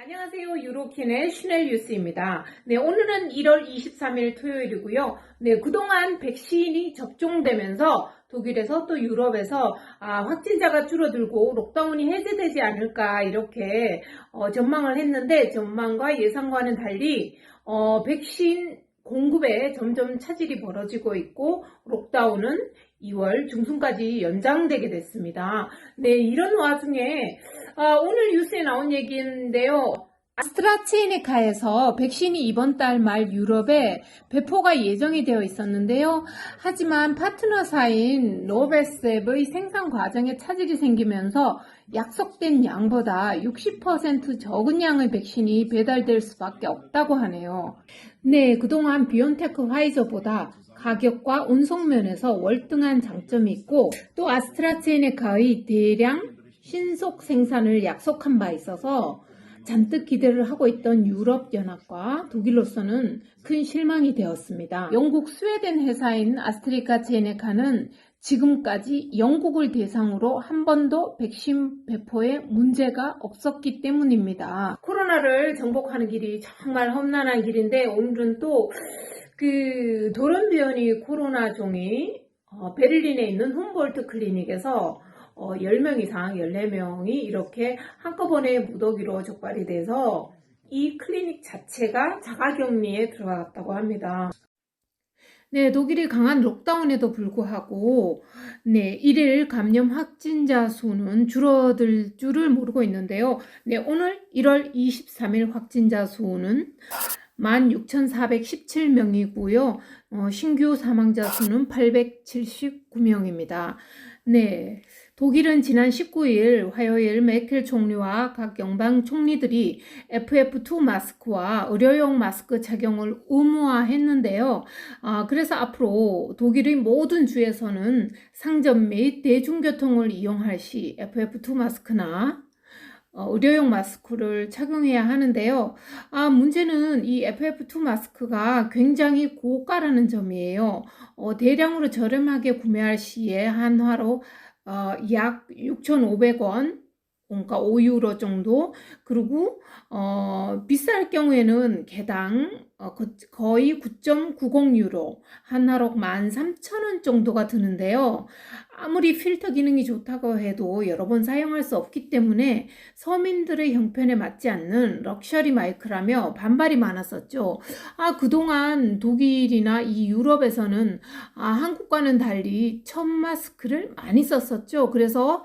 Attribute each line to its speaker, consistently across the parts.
Speaker 1: 안녕하세요. 유로킨의 슈넬 뉴스입니다. 네, 오늘은 1월 23일 토요일이고요. 네, 그동안 백신이 접종되면서 독일에서 또 유럽에서 확진자가 줄어들고 록다운이 해제되지 않을까 이렇게 전망을 했는데 전망과 예상과는 달리 백신 공급에 점점 차질이 벌어지고 있고 록다운은 2월 중순까지 연장되게 됐습니다. 네, 이런 와중에 오늘 뉴스에 나온 얘기인데요. 아스트라제네카에서 백신이 이번 달 말 유럽에 배포가 예정이 되어 있었는데요. 하지만 파트너사인 노베셉의 생산 과정에 차질이 생기면서 약속된 양보다 60% 적은 양의 백신이 배달될 수밖에 없다고 하네요. 네, 그동안 비온테크 화이저보다 가격과 운송 면에서 월등한 장점이 있고 또 아스트라제네카의 대량 신속 생산을 약속한 바 있어서 잔뜩 기대를 하고 있던 유럽연합과 독일로서는 큰 실망이 되었습니다. 영국 스웨덴 회사인 아스트라제네카는 지금까지 영국을 대상으로 한 번도 백신 배포에 문제가 없었기 때문입니다. 코로나를 정복하는 길이 정말 험난한 길인데 오늘은 또 돌연변이 코로나종이 베를린에 있는 훔볼트 클리닉에서 10명 이상 14명이 이렇게 한꺼번에 무더기로 적발이 돼서 이 클리닉 자체가 자가격리에 들어갔다고 합니다. 네, 독일이 강한 록다운에도 불구하고 네, 1일 감염 확진자 수는 줄어들 줄을 모르고 있는데요. 네, 오늘 1월 23일 확진자 수는 16,417명이고요. 신규 사망자 수는 879명입니다. 네, 독일은 지난 19일 화요일 메르켈 총리와 각 연방 총리들이 FF2 마스크와 의료용 마스크 착용을 의무화했는데요. 그래서 앞으로 독일의 모든 주에서는 상점 및 대중교통을 이용할 시 FF2 마스크나 의료용 마스크를 착용해야 하는데요. 문제는 이 FF2 마스크가 굉장히 고가라는 점이에요. 대량으로 저렴하게 구매할 시에 한화로 약 6,500원, 그러니까 5유로 정도, 그리고 비쌀 경우에는 개당 거의 9.90유로, 한화로 13,000원 정도가 드는데요. 아무리 필터 기능이 좋다고 해도 여러 번 사용할 수 없기 때문에 서민들의 형편에 맞지 않는 럭셔리 마이크라며 반발이 많았었죠. 그동안 독일이나 이 유럽에서는 한국과는 달리 천 마스크를 많이 썼었죠. 그래서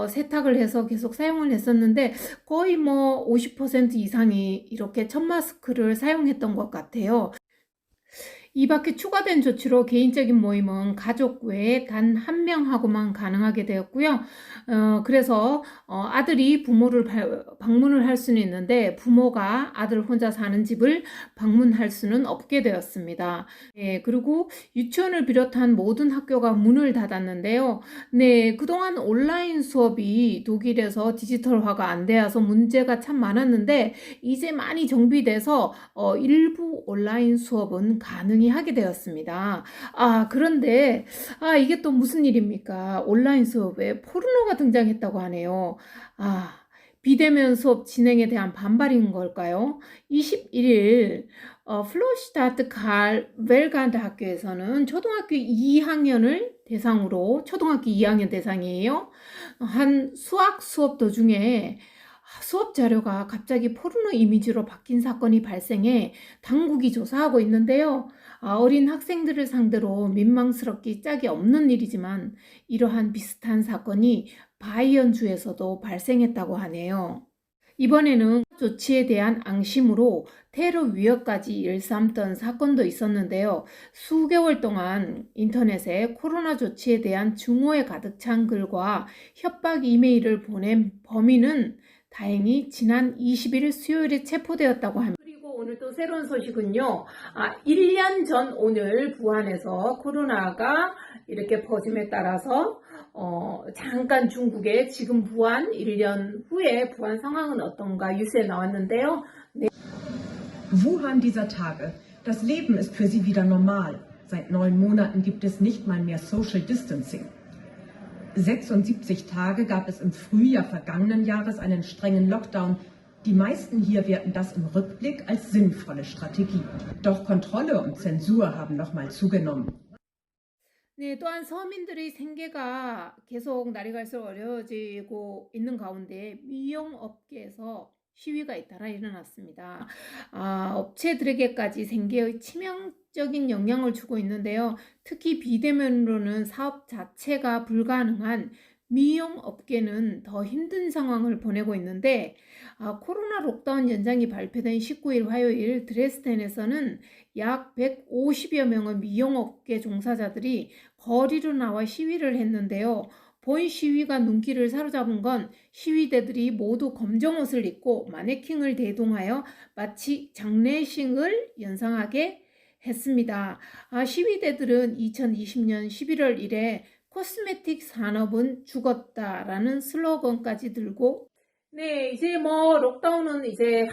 Speaker 1: 세탁을 해서 계속 사용을 했었는데 거의 뭐 50% 이상이 이렇게 천 마스크를 사용했던 것 같아요. 이 밖에 추가된 조치로 개인적인 모임은 가족 외에 단 한 명하고만 가능하게 되었고요. 그래서 아들이 부모를 방문을 할 수는 있는데 부모가 아들 혼자 사는 집을 방문할 수는 없게 되었습니다. 네, 그리고 유치원을 비롯한 모든 학교가 문을 닫았는데요. 네, 그동안 온라인 수업이 독일에서 디지털화가 안 되어서 문제가 참 많았는데 이제 많이 정비돼서 일부 온라인 수업은 가능히 하게 되었습니다. 그런데 이게 또 무슨 일입니까? 온라인 수업에 포르노가 등장했다고 하네요. 비대면 수업 진행에 대한 반발인 걸까요? 21일 플로시타트 갈웰간드 학교에서는 초등학교 2학년을 대상으로 초등학교 2학년 대상이에요. 한 수학 수업 도중에 수업 자료가 갑자기 포르노 이미지로 바뀐 사건이 발생해 당국이 조사하고 있는데요. 어린 학생들을 상대로 민망스럽기 짝이 없는 일이지만 이러한 비슷한 사건이 바이언주에서도 발생했다고 하네요. 이번에는 조치에 대한 앙심으로 테러 위협까지 일삼던 사건도 있었는데요. 수개월 동안 인터넷에 코로나 조치에 대한 증오에 가득 찬 글과 협박 이메일을 보낸 범인은 다행히 지난 20일 수요일에 체포되었다고 합니다. 그리고 오늘 또 새로운 소식은요. 1년 전 오늘 부한에서 코로나가 이렇게 퍼짐에 따라서 잠깐 중국에 지금 부한 1년 후에 부한 상황은 어떤가 뉴스에 나왔는데요. 네.
Speaker 2: Wuhan dieser Tage. Das Leben ist für sie wieder normal. Seit 9 Monaten gibt es nicht mal mehr Social Distancing. 76 Tage gab es im Frühjahr vergangenen Jahres einen strengen Lockdown. Die meisten hier werten das im Rückblick als sinnvolle Strategie. Doch Kontrolle und Zensur haben nochmal zugenommen.
Speaker 1: 네, 또한 서민들의 생계가 계속 날이 갈수록 어려워지고 있는 가운데 미용업계에서 시위가 잇따라 일어났습니다. 업체들에게까지 생계의 치명적인 영향을 주고 있는데요. 특히 비대면으로는 사업 자체가 불가능한 미용업계는 더 힘든 상황을 보내고 있는데 코로나 록다운 연장이 발표된 19일 화요일 드레스덴에서는 약 150여 명의 미용업계 종사자들이 거리로 나와 시위를 했는데요. 본 시위가 눈길을 사로잡은 건 시위대들이 모두 검정 옷을 입고 마네킹을 대동하여 마치 장례식을 연상하게 했습니다. 시위대들은 2020년 11월 1일 코스메틱 산업은 죽었다라는 슬로건까지 들고 네, 이제 뭐 록다운은 이제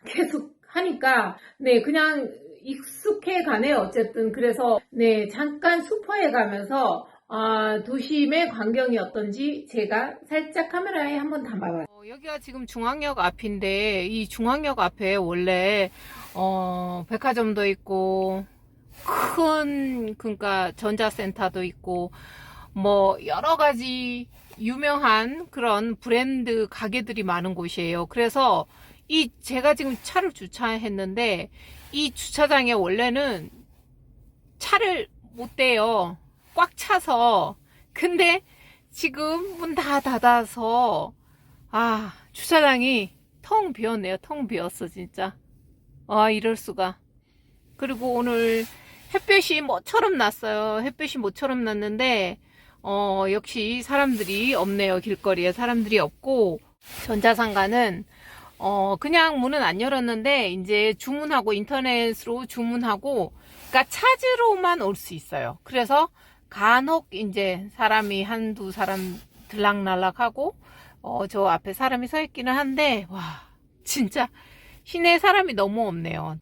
Speaker 1: 계속 하니까 네, 그냥 익숙해 가네요. 어쨌든 그래서 네, 잠깐 슈퍼에 가면서 도심의 광경이 어떤지 제가 살짝 카메라에 한번 담아봐요. 여기가 지금 중앙역 앞인데 이 중앙역 앞에 원래 백화점도 있고 그러니까 전자센터도 있고 뭐 여러 가지 유명한 그런 브랜드 가게들이 많은 곳이에요. 그래서 제가 지금 차를 주차했는데 이 주차장에 원래는 차를 못 대요. 꽉 차서. 근데 지금 문 다 닫아서 주차장이 텅 비었네요. 텅 비었어 진짜. 이럴 수가. 그리고 오늘 햇볕이 모처럼 났어요. 햇볕이 모처럼 났는데 역시 사람들이 없네요. 길거리에 사람들이 없고 전자상가는 그냥 문은 안 열었는데 이제 주문하고 인터넷으로 주문하고 그러니까 찾으러만 올 수 있어요. 그래서 간혹 이제 사람이 한두 사람 들락날락하고 저 앞에 사람이 서 있기는 한데 와 진짜 시내에 사람이 너무 없네요.